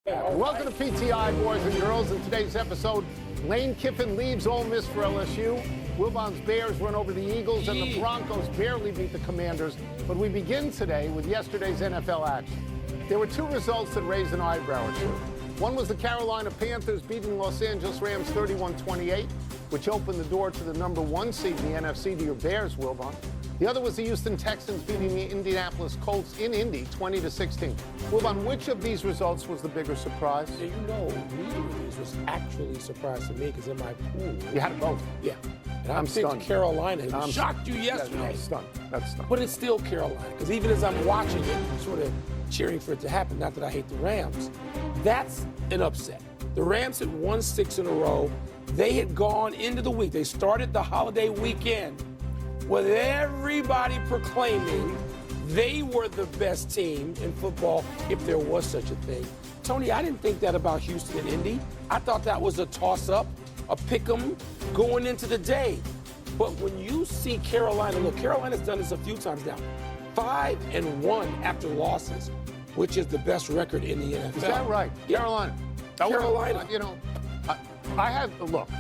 Welcome to PTI, boys and girls. In today's episode, Lane Kiffin leaves Ole Miss for LSU. Wilbon's Bears run over the Eagles, and the Broncos barely beat the Commanders. But we begin today with yesterday's NFL action. There were two results that raised an eyebrow or two. One was the Carolina Panthers beating Los Angeles Rams 31-28, which opened the door to the number one seed in the NFC to your Bears, Wilbon. The other was the Houston Texans beating the Indianapolis Colts in Indy 20-16. Wilbon, which of these results was the bigger surprise? Yeah, you know, neither of these was actually a surprise to me because in my pool. You had both. Yeah. And I'm stunned. Carolina. It shocked you yesterday. Yeah, no, stunned. That's stunned. But it's still Carolina because even as I'm watching it, I'm sort of cheering for it to happen. Not that I hate the Rams. That's an upset. The Rams had won 6 in a row. They had gone into the week. They started the holiday weekend with everybody proclaiming they were the best team in football, if there was such a thing. Tony, I didn't think that about Houston and Indy. I thought that was a toss-up, a pick-em going into the day. But when you see Carolina, look, Carolina's done this a few times now. 5-1 after losses, which is the best record in the NFL. Is that right? Yeah. Carolina. Carolina. You know, I had, look,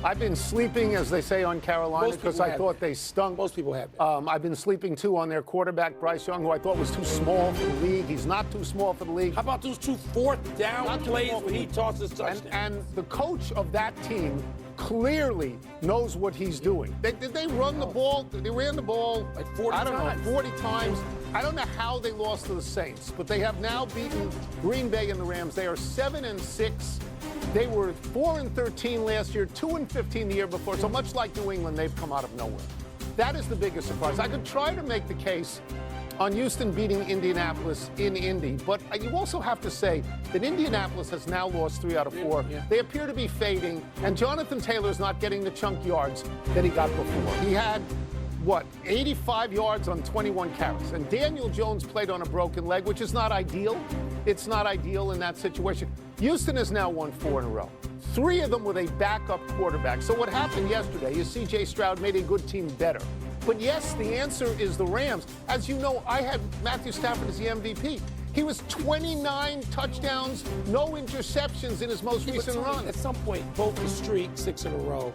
I've been sleeping, as they say, on Carolina because I thought they stunk. Most people have been. I've been sleeping, too, on their quarterback, Bryce Young, who I thought was too small for the league. He's not too small for the league. How about those 2 fourth-down plays when he tosses touchdowns? And the coach of that team clearly knows what he's doing. Did they run the ball? They ran the ball like 40 times. I don't know, 40 times. I don't know how they lost to the Saints, but they have now beaten Green Bay and the Rams. They are 7-6. They were 4-13 last year, 2-15 the year before. So much like New England, they've come out of nowhere. That is the biggest surprise. I could try to make the case on Houston beating Indianapolis in Indy, but you also have to say that Indianapolis has now lost 3 out of 4. Yeah. They appear to be fading, and Jonathan Taylor's not getting the chunk yards that he got before. He had, 85 yards on 21 carries. And Daniel Jones played on a broken leg, which is not ideal. It's not ideal in that situation. Houston has now won 4 in a row. 3 of them with a backup quarterback. So what happened yesterday is C.J. Stroud made a good team better. But yes, the answer is the Rams. As you know, I had Matthew Stafford as the MVP. He was 29 touchdowns, no interceptions in his most recent run. At some point, both the streak, 6 in a row,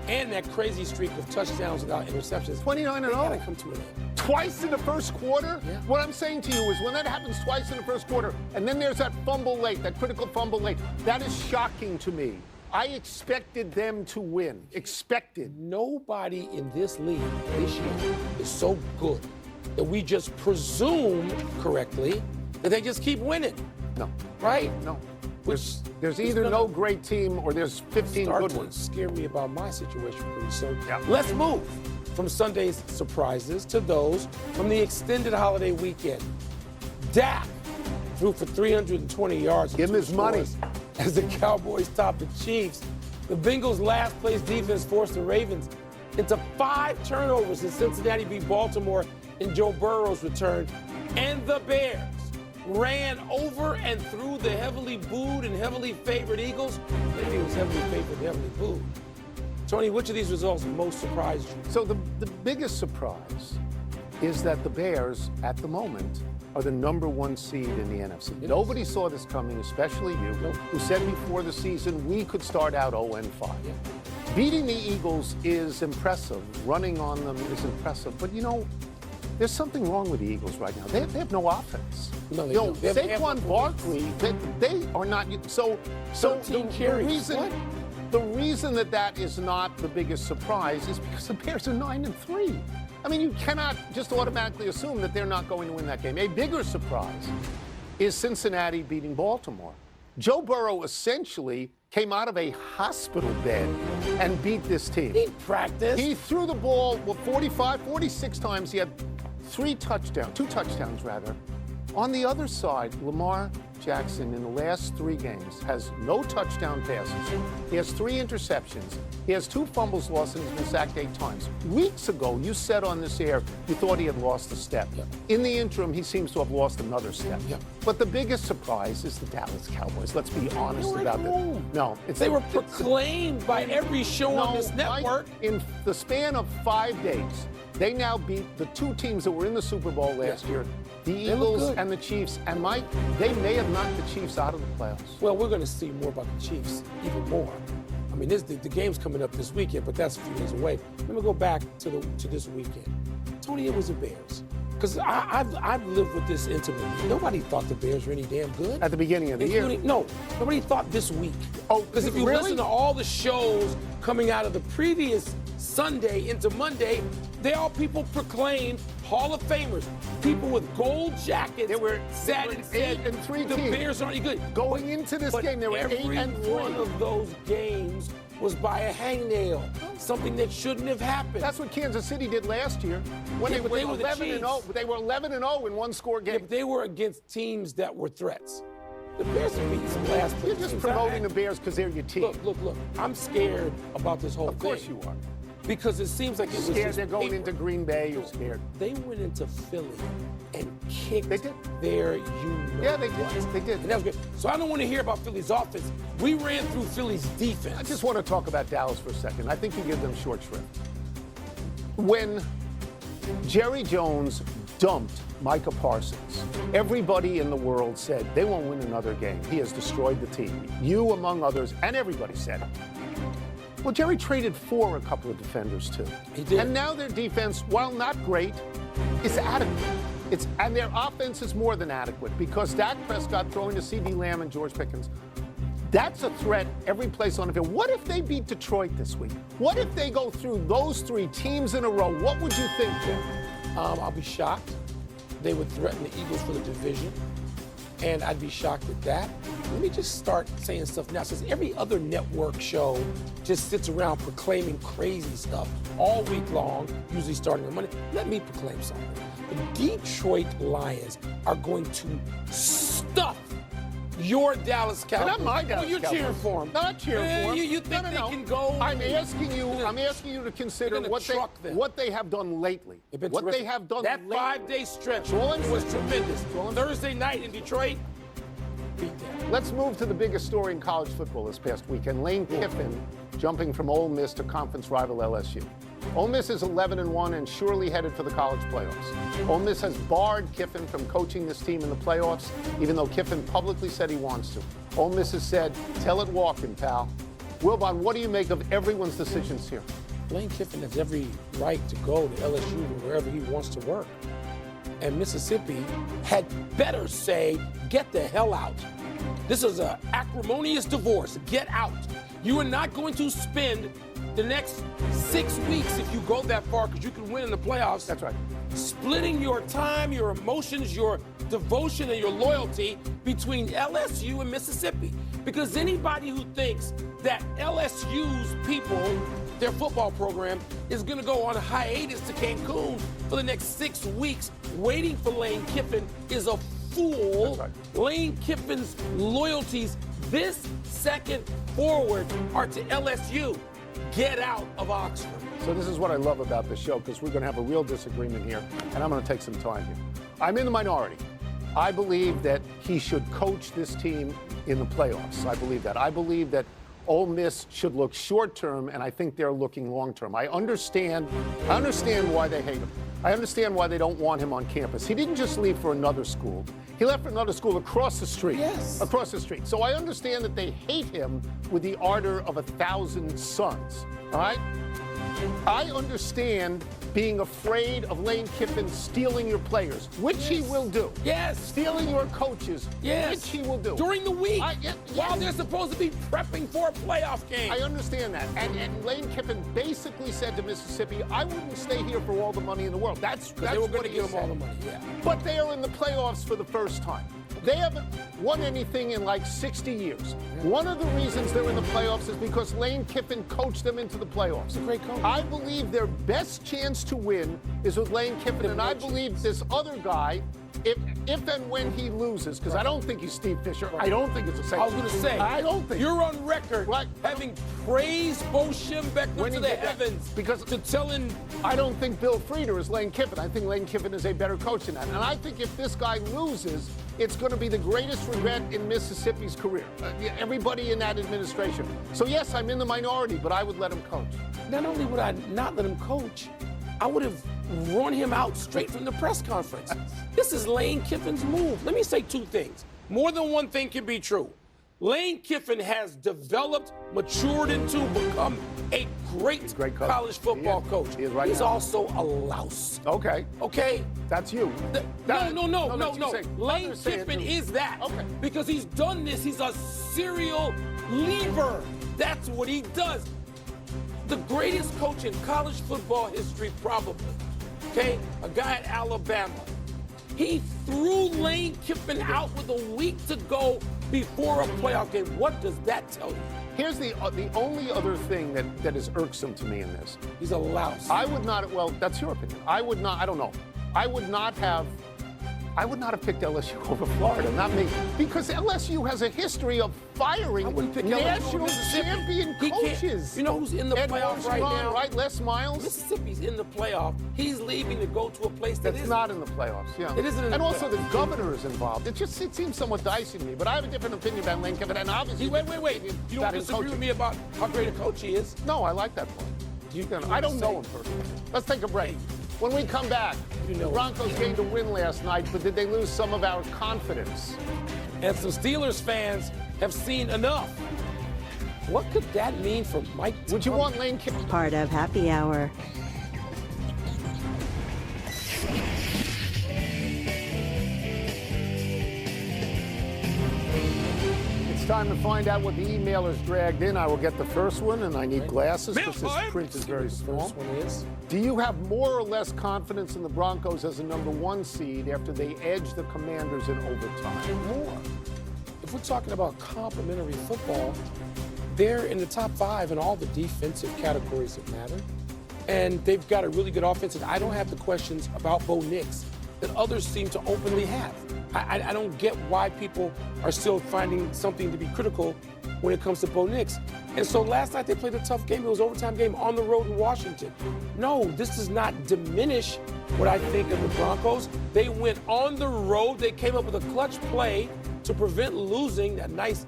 and that crazy streak of touchdowns without interceptions, 29-0. Gotta come to an end. Twice in the first quarter? Yeah. What I'm saying to you is when that happens twice in the first quarter, and then there's that fumble late, that critical fumble late, that is shocking to me. I expected them to win. Expected. Nobody in this league this year is so good that we just presume correctly that they just keep winning. No. Right? No. There's either no great team or there's 15 good ones. Scare me about my situation pretty soon. Yeah. Let's move from Sunday's surprises to those from the extended holiday weekend. Dak threw for 320 yards. Give him his money. As the Cowboys topped the Chiefs. The Bengals' last place defense forced the Ravens into 5 turnovers as Cincinnati beat Baltimore in Joe Burrow's return. And the Bears ran over and through the heavily booed and heavily favored Eagles. Maybe it was heavily favored and heavily booed. Tony, which of these results most surprised you? So the biggest surprise is that the Bears, at the moment, are the number 1 seed in the NFC. Nobody saw this coming, especially you, who said before the season we could start out 0-5. Yeah. Beating the Eagles is impressive. Running on them is impressive. But, you know, there's something wrong with the Eagles right now. They have no offense. No, they don't. Saquon Barkley, they are not. So the reason that is not the biggest surprise is because the Bears are 9-3. I mean, you cannot just automatically assume that they're not going to win that game. A bigger surprise is Cincinnati beating Baltimore. Joe Burrow essentially came out of a hospital bed and beat this team. He practiced. He threw the ball 46 times. He had 2 touchdowns rather. On the other side, Lamar Jackson in the last 3 games has no touchdown passes. He has 3 interceptions. He has 2 fumbles lost and he's been sacked 8 times. Weeks ago, you said on this air you thought he had lost a step. Yep. In the interim, he seems to have lost another step. Yep. But the biggest surprise is the Dallas Cowboys. Let's be honest about that. No, they were proclaimed by every show on this network. In the span of 5 days, They now beat the two teams that were in the Super Bowl last year, the Eagles and the Chiefs. And Mike, they may have knocked the Chiefs out of the playoffs. Well, we're going to see more about the Chiefs, even more. I mean, the game's coming up this weekend, but that's a few days away. Let me go back to this weekend. Tony, it was the Bears. Because I've lived with this intimately. Nobody thought the Bears were any damn good. At the beginning of the year. No, nobody thought this week. Oh, because if you listen to all the shows coming out of the previous Sunday into Monday, they all people proclaimed Hall of Famers. People with gold jackets. They were sat and said, 8-3 the teams. Bears aren't any good. Going into this game, they were 8-3. Every one of those games was by a hangnail, something that shouldn't have happened. That's what Kansas City did last year when they were 11-0. They were 11-0 in one-score game. Yeah, but they were against teams that were threats. The Bears have beaten some last place. You're just promoting the Bears because they're your team. Look. I'm scared about this whole thing. Of course you are. Because it seems like it was scared just they're going paper. into Green Bay. You're scared. They went into Philly and kicked They did. their Yeah, they did. They did. And that was good. So I don't want to hear about Philly's offense. We ran through Philly's defense. I just want to talk about Dallas for a second. I think you give them short shrift. When Jerry Jones dumped Micah Parsons, everybody in the world said they won't win another game. He has destroyed the team. You, among others, and everybody said it. Well, Jerry traded for a couple of defenders, too. He did. And now their defense, while not great, is adequate. And their offense is more than adequate because Dak Prescott throwing to C.D. Lamb and George Pickens, that's a threat every place on the field. What if they beat Detroit this week? What if they go through those three teams in a row? What would you think, Jim? I'll be shocked. They would threaten the Eagles for the division, and I'd be shocked at that. Let me just start saying stuff now, since every other network show just sits around proclaiming crazy stuff all week long, usually starting on Monday. Let me proclaim something. The Detroit Lions are going to stuff your Dallas Cowboys. Not my Dallas You're Cowboys. cheering for them. Not cheering for them. You think they can go? I'm asking you to consider what they have done lately. What they have done that lately. 5-day stretch All I'm was saying. tremendous. All I'm Thursday night in Detroit, beat them. Let's move to the biggest story in college football this past weekend. Lane Kiffin jumping from Ole Miss to conference rival LSU. Ole Miss is 11-1 and surely headed for the college playoffs. Ole Miss has barred Kiffin from coaching this team in the playoffs, even though Kiffin publicly said he wants to. Ole Miss has said, tell it walking, pal. Wilbon, what do you make of everyone's decisions here? Lane Kiffin has every right to go to LSU or wherever he wants to work. And Mississippi had better say, get the hell out. This is an acrimonious divorce. Get out. You are not going to spend the next 6 weeks, if you go that far, because you can win in the playoffs. That's right. Splitting your time, your emotions, your devotion, and your loyalty between LSU and Mississippi. Because anybody who thinks that LSU's people, their football program, is going to go on a hiatus to Cancun for the next 6 weeks waiting for Lane Kiffin is a fool. That's right. Lane Kiffin's loyalties this second forward are to LSU. Get out of Oxford. So this is what I love about this show, because we're going to have a real disagreement here, and I'm going to take some time here. I'm in the minority. I believe that he should coach this team in the playoffs. I believe that. I believe that Ole Miss should look short-term, and I think they're looking long-term. I understand why they hate him. I understand why they don't want him on campus. He didn't just leave for another school. He left for another school across the street. Yes. Across the street. So I understand that they hate him with the ardor of 1,000 suns. All right? I understand being afraid of Lane Kiffin stealing your players, which he will do. Yes. Stealing your coaches, which he will do. During the week, yes. while they're supposed to be prepping for a playoff game. I understand that. And Lane Kiffin basically said to Mississippi, I wouldn't stay here for all the money in the world. That's they were going to he give them all said. the money, yeah. But they are in the playoffs for the first time. They haven't won anything in like 60 years. One of the reasons they're in the playoffs is because Lane Kiffin coached them into the playoffs. He's a great coach. I believe their best chance to win is with Lane Kiffin, and I believe this other guy, if and when he loses, because I don't think he's Steve Fisher. I don't think it's the same. I was going to say, I don't think you're on record having praised Bo Schembechler to the heavens because to telling. I don't think Bill Frieder is Lane Kiffin. I think Lane Kiffin is a better coach than that. And I think if this guy loses, it's going to be the greatest regret in Mississippi's career. Everybody in that administration. So yes, I'm in the minority, but I would let him coach. Not only would I not let him coach, I would have run him out straight from the press conference. This is Lane Kiffin's move. Let me say two things. More than one thing can be true. Lane Kiffin has developed, matured into, become a great college football coach. He is right He's now. also a louse. Okay. Okay? That's you. No. Lane Kiffin is that. Okay. Because he's done this. He's a serial leaver. That's what he does. The greatest coach in college football history, probably. Okay? A guy at Alabama. He threw Lane Kiffin out with a week to go before a playoff game. What does that tell you? Here's the only other thing that is irksome to me in this. He's a louse. I would not, well, that's your opinion. I would not, I don't know. I would not have picked LSU over Florida, not me. Because LSU has a history of firing national champion coaches. You know who's in the playoff right now? Right, Les Miles. Mississippi's in the playoff. He's leaving to go to a place that's not in the playoffs. Yeah, it isn't. And also the governor is involved. It seems somewhat dicey to me. But I have a different opinion about Lane Kiffin. And obviously, wait. You don't disagree with me about how great a coach he is? No, I like that point. I don't know him personally. Let's take a break. When we come back, the Broncos gained a win last night, but did they lose some of our confidence? And some Steelers fans have seen enough. What could that mean for Mike Tomlin? Would you want Lane Kiffin? Part of Happy Hour. It's time to find out what the emailers dragged in. I will get the first one, and I need glasses because this print is very small. First one is. Do you have more or less confidence in the Broncos as a #1 seed after they edge the Commanders in overtime? More. If we're talking about complimentary football, they're in the top 5 in all the defensive categories that matter. And they've got a really good offense. And I don't have the questions about Bo Nix that others seem to openly have. I don't get why people are still finding something to be critical when it comes to Bo Nix. And so last night they played a tough game. It was an overtime game on the road in Washington. No, this does not diminish what I think of the Broncos. They went on the road. They came up with a clutch play to prevent losing that nice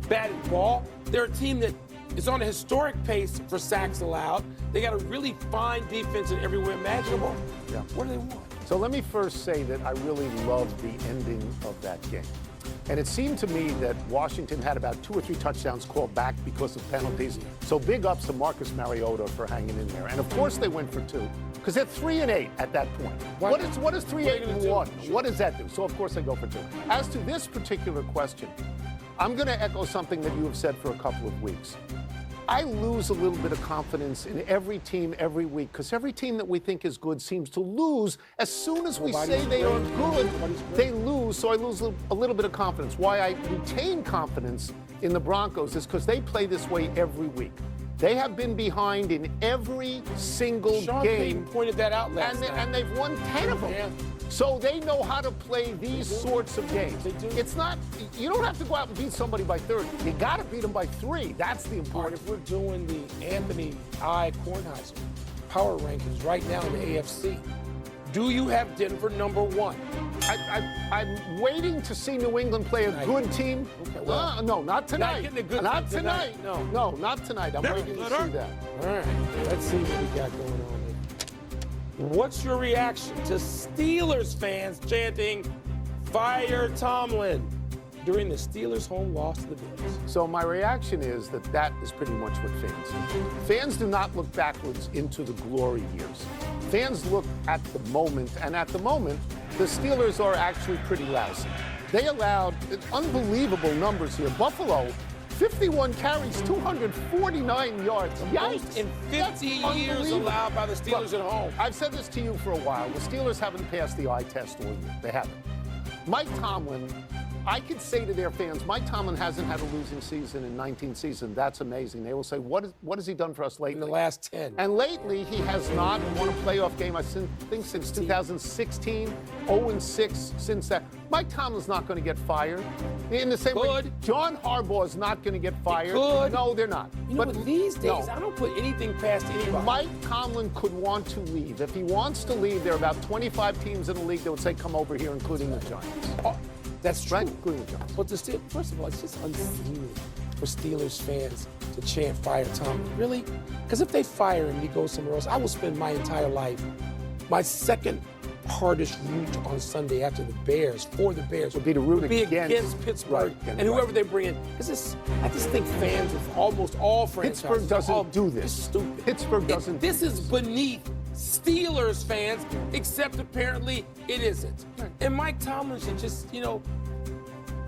batted ball. They're a team that is on a historic pace for sacks allowed. They got a really fine defense in every way imaginable. Yeah. What do they want? So let me first say that I really loved the ending of that game. And it seemed to me that Washington had about 2 or 3 touchdowns called back because of penalties. So big ups to Marcus Mariota for hanging in there. And of course they went for 2 because they're 3-8 at that point. What is 3-8-1? What does that do? So of course they go for 2. As to this particular question, I'm going to echo something that you have said for a couple of weeks. I lose a little bit of confidence in every team every week because every team that we think is good seems to lose as soon as we say they are good. They lose, so I lose a little bit of confidence. Why I retain confidence in the Broncos is because they play this way every week. They have been behind in every single Sean game. Payton pointed that out last night. And they've won 10 of them. Yeah. So they know how to play these sorts of games. They do. It's not, you don't have to go out and beat somebody by 30. You got to beat them by 3. That's the important. If we're doing the Anthony I. Kornheiser power rankings right now in the AFC, do you have Denver #1? I'm waiting to see New England play a good team. Okay, well, no, not tonight. Not getting a good not team tonight. tonight. No, not tonight. I'm waiting to see that. All right, let's see what we got going on here. What's your reaction to Steelers fans chanting, "Fire Tomlin," during the Steelers' home loss to the Bills? So my reaction is that is pretty much what fans do. Fans do not look backwards into the glory years. Fans look at the moment, and at the moment, the Steelers are actually pretty lousy. They allowed unbelievable numbers here. Buffalo, 51 carries, 249 yards. Most in 50 years allowed by the Steelers at home. I've said this to you for a while. The Steelers haven't passed the eye test all year. They haven't. Mike Tomlin, I could say to their fans, Mike Tomlin hasn't had a losing season in 19 seasons. That's amazing. They will say, what has he done for us lately? In the last 10. And lately, he has not won a playoff game, I think, since 2016. 0-6 since that. Mike Tomlin's not going to get fired. In the same way, John Harbaugh is not going to get fired. Could. No, they're not. You know, but these days, I don't put anything past anybody. Mike Tomlin could want to leave. If he wants to leave, there are about 25 teams in the league that would say, come over here, including the Giants. That's true. Right? Including the Giants. But the Steelers, first of all, it's just unseemly for Steelers fans to chant fire Tomlin. Really? Because if they fire him and he goes somewhere else, I will spend my entire life, my second hardest root on Sunday after the Bears, for the Bears, would be to root against Pittsburgh and whoever they bring in. I just think fans of almost all franchises. Pittsburgh doesn't do this. It's stupid. Pittsburgh doesn't. This is beneath Steelers fans, except apparently it isn't. And Mike Tomlin should just,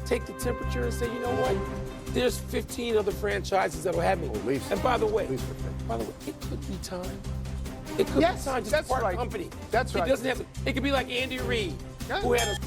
take the temperature and say, you know what? There's 15 other franchises that'll have me. And by the way, it could be time. It could be time. Just part of the company. That's right. It doesn't have to. It could be like Andy Reid, who had a